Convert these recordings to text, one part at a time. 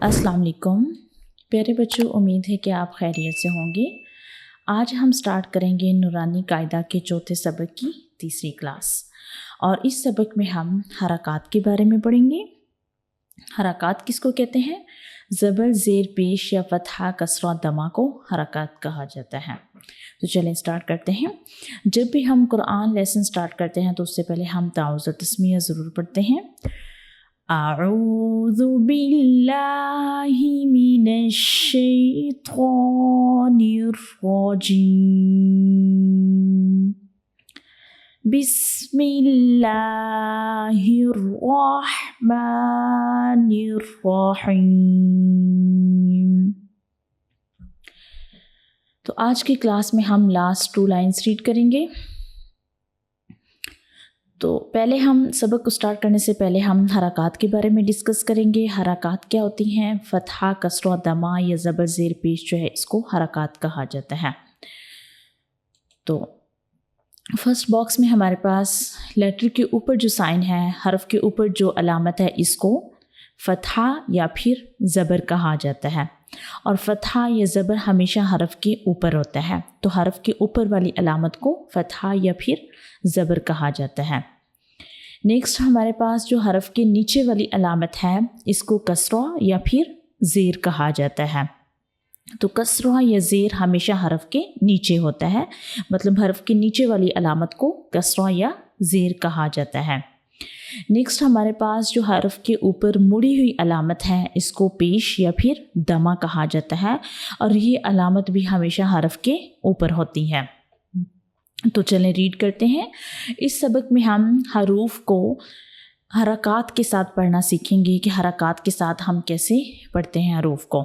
अस्सलाम वालेकुम प्यारे बच्चों, उम्मीद है कि आप खैरियत से होंगे। आज हम स्टार्ट करेंगे नूरानी कायदा के चौथे सबक की तीसरी क्लास और इस सबक में हम हरकत के बारे में पढ़ेंगे। हरकत किसको कहते हैं? ज़बर ज़ेर पेश या फ़तहा कसरा दमा को हरकत कहा जाता है। तो चलें स्टार्ट करते हैं। जब भी हम कुरान लेसन स्टार्ट करते हैं तो उससे पहले हम ताउज़ तस्मिया ज़रूर पढ़ते हैं। अऊज़ु बिल्लाहि मिनश शैतानिर रजीम बिस्मिल्लाहिर रहमानिर रहीम। तो आज की क्लास में हम लास्ट 2 लाइन्स रीड करेंगे। तो पहले हम सबक को स्टार्ट करने से पहले हम हरकत के बारे में डिस्कस करेंगे। हरकत क्या होती हैं? फ़तहा, कसरा, दमा या ज़बर ज़ेर पेश जो है इसको हरकत कहा जाता है। तो फर्स्ट बॉक्स में हमारे पास लेटर के ऊपर जो साइन है, हर्फ के ऊपर जो अलामत है, इसको फ़तहा या फिर ज़बर कहा जाता है। और फ़तहा या ज़बर हमेशा हर्फ के ऊपर होता है, तो हर्फ के ऊपर वाली अलामत को फ़तहा या फिर ज़बर कहा जाता है। नेक्स्ट हमारे पास जो हर्फ के नीचे वाली अलामत है, इसको कसरा या फिर ज़ेर कहा जाता है। तो कसरा या ज़ेर हमेशा हर्फ के नीचे होता है, मतलब हर्फ के नीचे वाली अलामत को कसरा या ज़ेर कहा जाता है। नेक्स्ट हमारे पास जो हर्फ के ऊपर मुड़ी हुई अलामत है, इसको पेश या फिर दमा कहा जाता है और ये अलामत भी हमेशा हर्फ के ऊपर होती है। तो चलें रीड करते हैं। इस सबक में हम हरूफ को हरकत के साथ पढ़ना सीखेंगे कि हरकत के साथ हम कैसे पढ़ते हैं हरूफ को।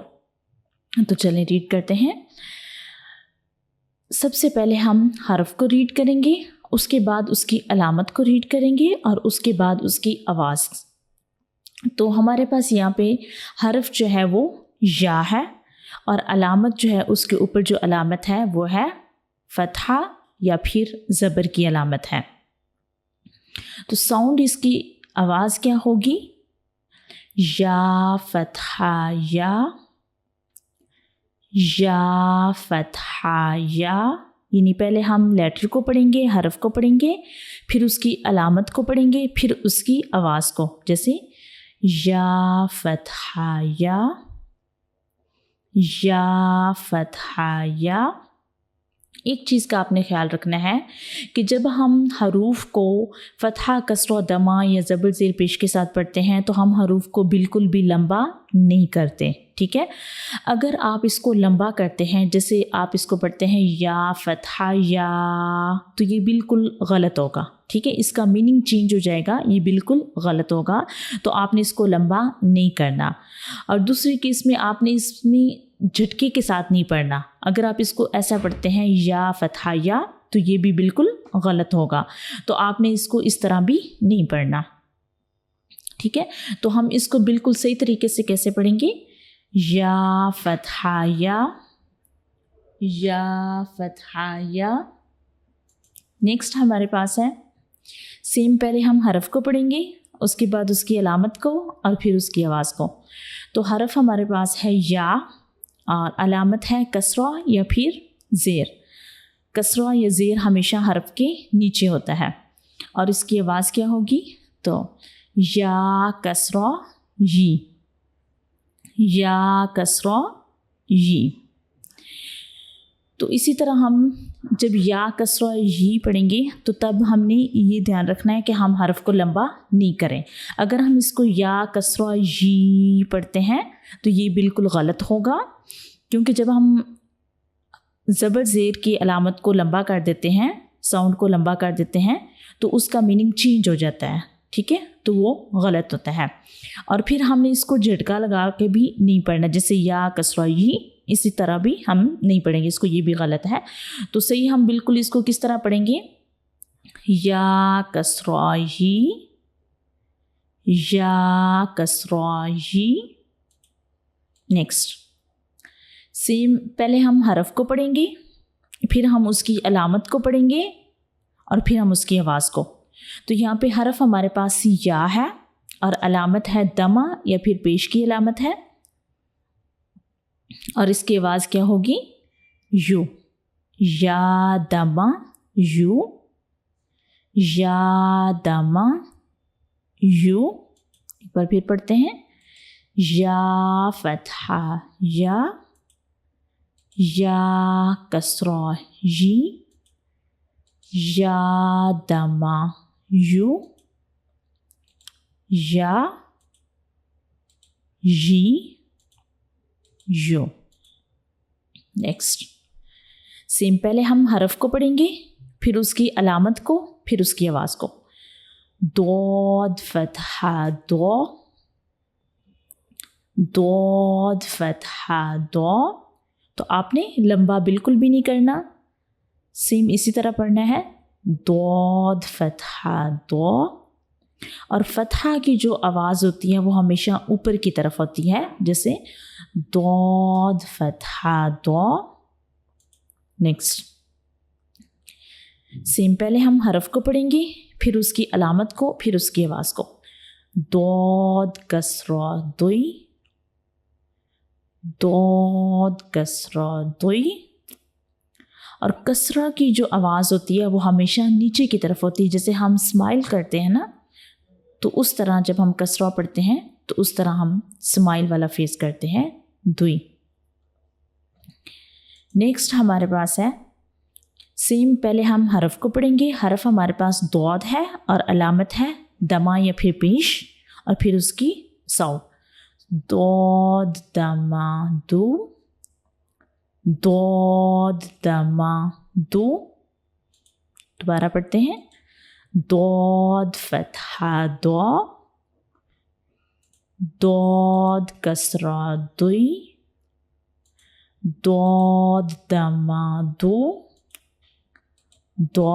तो चलें रीड करते हैं। सबसे पहले हम हर्फ को रीड करेंगे, उसके बाद उसकी अलामत को रीड करेंगे और उसके बाद उसकी आवाज़। तो हमारे पास यहाँ पे हर्फ जो है वो या है और अलामत जो है उसके ऊपर जो अलामत है वो है फ़तहा या फिर ज़बर की अलामत है। तो साउंड इसकी आवाज़ क्या होगी? या फ़तहा या फ़तहा या, यानी पहले हम लेटर को पढ़ेंगे, हर्फ को पढ़ेंगे, फिर उसकी अलामत को पढ़ेंगे, फिर उसकी आवाज़ को। जैसे या फ़तहा या फ़तहा या। एक चीज़ का आपने ख्याल रखना है कि जब हम हरूफ को फ़तहा, कसरा, दमा या ज़बर ज़ेर पेश के साथ पढ़ते हैं तो हम हरूफ को बिल्कुल भी लंबा नहीं करते, ठीक है। अगर आप इसको लंबा करते हैं, जैसे आप इसको पढ़ते हैं या फ़तहा या, तो ये बिल्कुल गलत होगा, ठीक है। इसका मीनिंग चेंज हो जाएगा, ये बिल्कुल गलत होगा। तो आपने इसको लंबा नहीं करना। और दूसरी केस में आपने इसमें झटके के साथ नहीं पढ़ना। अगर आप इसको ऐसा पढ़ते हैं या फ़तहा या, तो ये भी बिल्कुल गलत होगा। तो आपने इसको इस तरह भी नहीं पढ़ना, ठीक है। तो हम इसको बिल्कुल सही तरीके से कैसे पढ़ेंगे? या फ़तहा या फ़तहा या। नेक्स्ट हमारे पास है सेम, पहले हम हर्फ को पढ़ेंगे, उसके बाद उसकी अलामत को और फिर उसकी आवाज़ को। तो हर्फ हमारे पास है या और अलामत है कसरा या फिर ज़ेर। कसरा या ज़ेर हमेशा हर्फ के नीचे होता है और इसकी आवाज़ क्या होगी? तो या कसरा यी, या कसरा यी। तो इसी तरह हम जब या कसरा यी पढ़ेंगे तो तब हमने ये ध्यान रखना है कि हम हर्फ को लंबा नहीं करें। अगर हम इसको या कसरा यी पढ़ते हैं तो ये बिल्कुल गलत होगा, क्योंकि जब हम ज़बर ज़ेर की अलामत को लंबा कर देते हैं, साउंड को लंबा कर देते हैं, तो उसका मीनिंग चेंज हो जाता है, ठीक है। तो वो गलत होता है। और फिर हमने इसको झटका लगा के भी नहीं पढ़ना, जैसे या कसरा यी, इसी तरह भी हम नहीं पढ़ेंगे इसको, ये भी गलत है। तो सही हम बिल्कुल इसको किस तरह पढ़ेंगे? या कसरा यी, या कसरा यी। नेक्स्ट सेम, पहले हम हर्फ को पढ़ेंगे, फिर हम उसकी अलामत को पढ़ेंगे और फिर हम उसकी आवाज़ को। तो यहाँ पे हर्फ हमारे पास या है और अलामत है दमा या फिर पेश की अलामत है। और इसकी आवाज़ क्या होगी? यू। या दमा यू, या दमा यू। एक बार फिर पढ़ते हैं, या फतहा या कसरा जी, या दमा यू, या जी यू। नेक्स्ट सेम, पहले हम हरफ को पढ़ेंगे, फिर उसकी अलामत को, फिर उसकी आवाज़ को। दौद फतहा दो, दौद फतहा दो। तो आपने लंबा बिल्कुल भी नहीं करना, सेम इसी तरह पढ़ना है। दौद फतहा दो, और फतहा की जो आवाज़ होती है वो हमेशा ऊपर की तरफ होती है, जैसे दौद फतहा दो। नेक्स्ट सेम, पहले हम हरफ को पढ़ेंगे, फिर उसकी अलामत को, फिर उसकी आवाज़ को। दौद कसरा दुई, दौद कसरा दुई। और कसरा की जो आवाज़ होती है वो हमेशा नीचे की तरफ होती है, जैसे हम स्माइल करते हैं ना, तो उस तरह जब हम कसरा पढ़ते हैं तो उस तरह हम स्माइल वाला फेस करते हैं, दुई। नेक्स्ट हमारे पास है सेम, पहले हम हरफ को पढ़ेंगे। हरफ हमारे पास दौद है और अलामत है दमा या फिर पेश, और फिर उसकी साउंड। दौद दमा दो, दौद दमा दो। दोबारा पढ़ते हैं, दौद फतहा दो, दौद कसरा दुई, दौद दमा दो, दो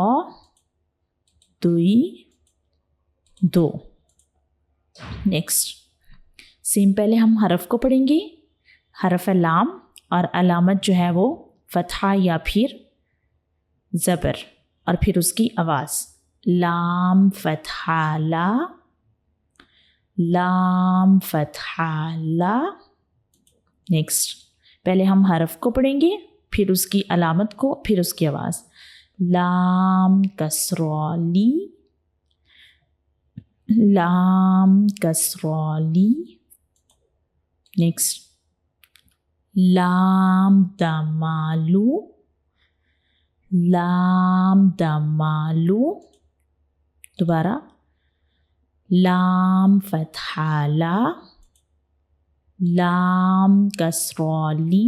दुई दो। नेक्स्ट सेम, पहले हम हरफ को पढ़ेंगे। हरफ है लाम, और अलामत जो है वो फतहा या फिर ज़बर, और फिर उसकी आवाज़। लाम फतहा ला, लाम फतहा ला। नेक्स्ट पहले हम हरफ को पढ़ेंगे, फिर उसकी अलामत को, फिर उसकी आवाज़। लाम कसरा ली, लाम कसरा ली। नेक्स्ट लाम दमालू, लाम दमालू। दोबारा, लाम फतहा ला, लाम कसरा ली,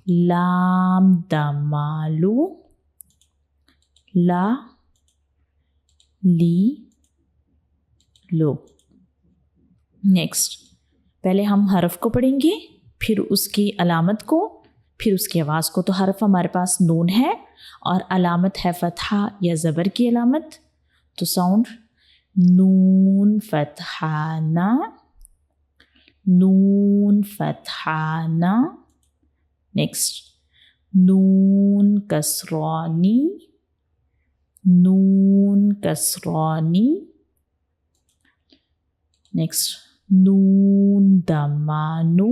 लाम दमालू, ला ली लो। नेक्स्ट पहले हम हरफ को पढ़ेंगे, फिर उसकी अलामत को, फिर उसकी आवाज़ को। तो हरफ हमारे पास नून है और अलामत है फतहा या ज़बर की अलामत। तो साउंड नून फतहा ना, नून फतहा ना। नेक्स्ट नून कसरानी, नून कसरानी। नेक्स्ट नून दमानु,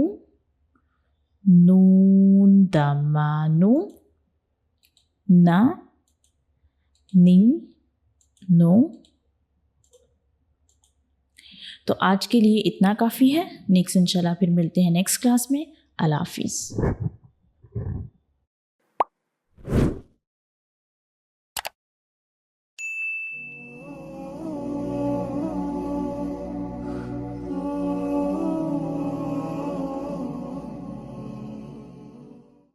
नून दमानु। ना, नी, नो। तो आज के लिए इतना काफ़ी है। नेक्स्ट इंशाल्लाह फिर मिलते हैं नेक्स्ट क्लास में। अल्लाह हाफिज़।